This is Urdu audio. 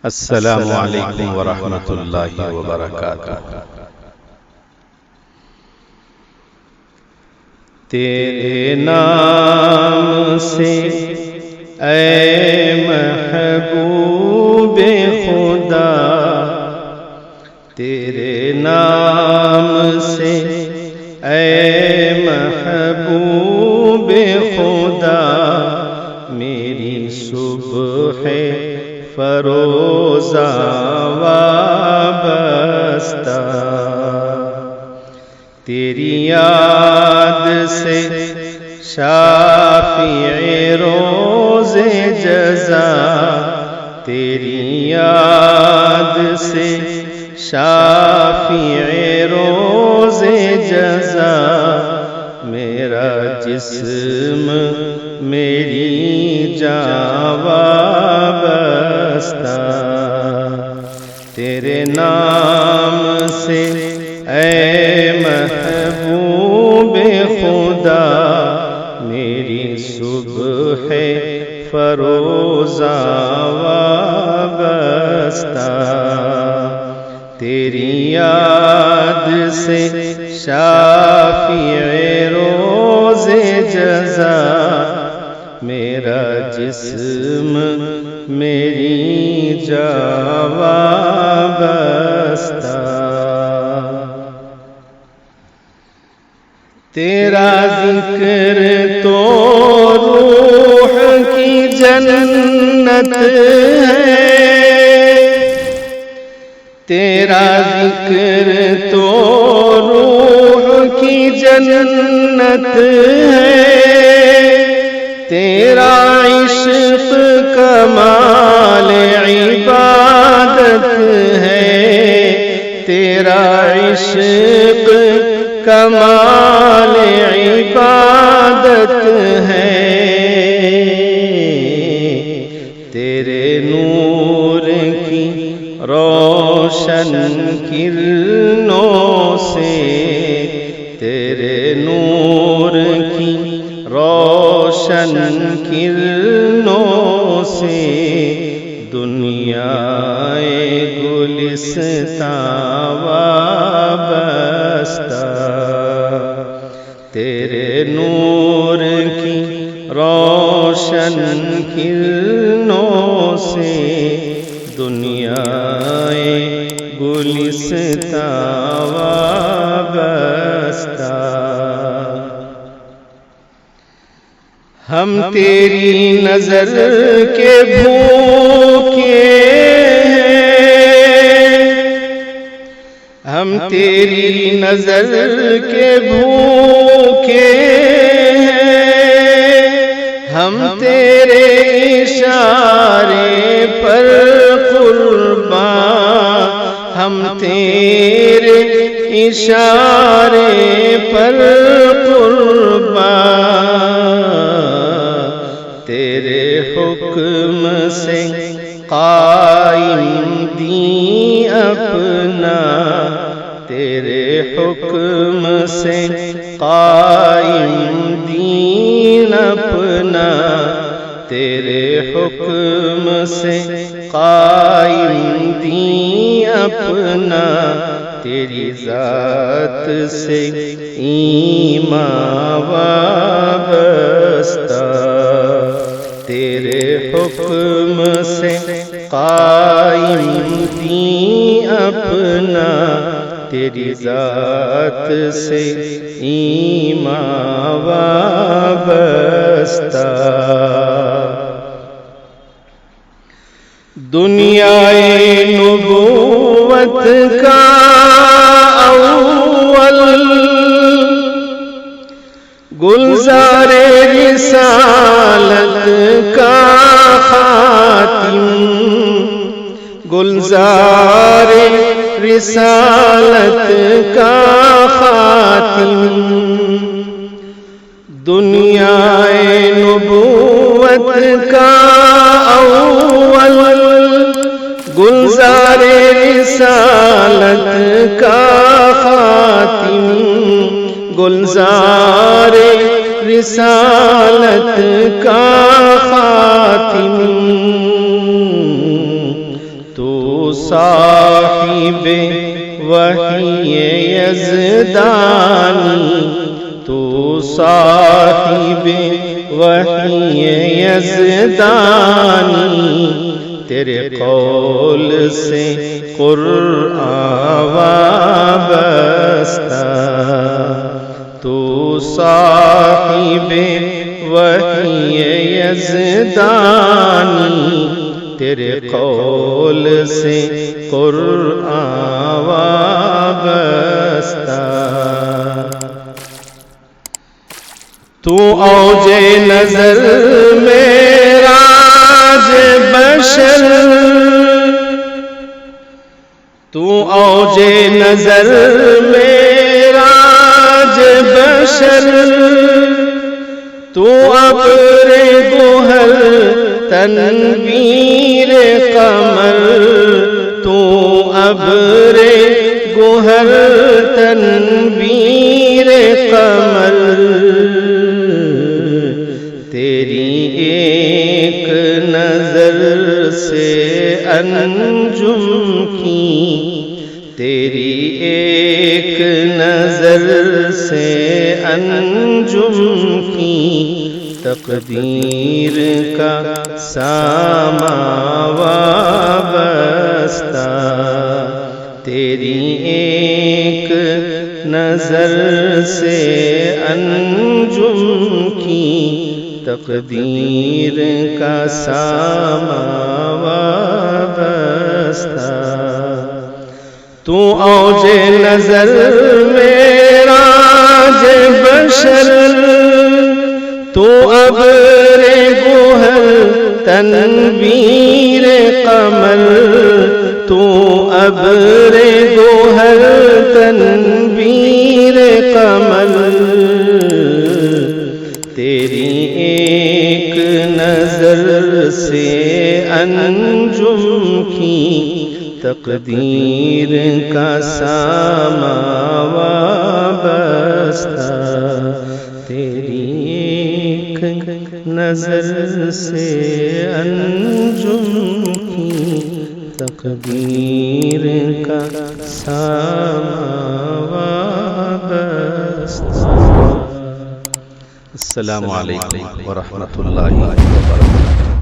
السلام علیکم ورحمۃ اللہ وبرکاتہ۔ تیرے نام سے اے محبوب خدا، تیرے نام سے اے محبوب خدا، میری صبح فروزہ وابستہ، تیری یاد سے شافع روز جزا، تیری یاد سے شافع روز جزا، میرا جسم میری جان وابستہ، تیرے نام سے اے محبوب خدا، میری صبح فروزہ وابستہ، تیری یاد سے شافع روز جزا، میرا جسم میری جان وابستہ، تیرا ذکر تو روح کی جنت ہے، تیرا ذکر تو روح کی جنت ہے، تیرا عشق کمال عبادت ہے، تیرا عشق کمال عبادت ہے، تیرے نور کی روشن کرنوں سے، تیرے نور کی روشن کرنوں سے، دنیا گلستاں وابستہ، تیرے نور کی روشن کرنوں سے، دنیا گلستاں وابستہ، ہم تیری نظر کے بھوکے ہیں، ہم تیری نظر کے بھوکے ہیں، ہم تیرے اشارے پر قربان، ہم تیرے اشارے پر قربان، تیرے حکم سے قائم دین اپنا، تیرے حکم سے قائم دین اپنا، تیرے حکم سے قائم دین اپنا، تیری ذات سے ایمان وابستہ، تیرے حکم سے قائم دین اپنا، تیری ذات سے ایمان وابستہ، دنیائے نبوت کا اول، گلزار رسالت کا خاتم، گلزار رسالت کا خاتم، دنیائے نبوت کا اول، گلزار رسالت کا خاتم، گلزار رسالت کا خاتم، صاحب وحی یزدانی، تو صاحب وحی یزدانی، تیرے قول سے قرآن وابستہ، تو صاحب وحی یزدانی، تیرے قول سے قرآن وابستہ، تو اوج نظر معراج بشر، تو اوج نظر معراج بشر، تو ابر گوہر تنویر قمر، تو ابر گوہر تنویر قمر، تیری ایک نظر سے انجم کی، تیری ایک نظر سے انجم کی، تقدیر کا ساماں وابستہ، تیری ایک نظر سے انجم کی، تقدیر کا ساماں وابستہ، تو اوج نظر معراج بشر، تو ابر گوہر تنویر قمر، تو ابر گوہر تنویر قمر، تیری ایک نظر سے انجم کی، تقدیر کا ساماں وابستہ، تیری ایک نظر سے انجم کی، تقدیر کا ساماں وابستہ۔ السلام علیکم ورحمۃ اللہ وبرکاتہ۔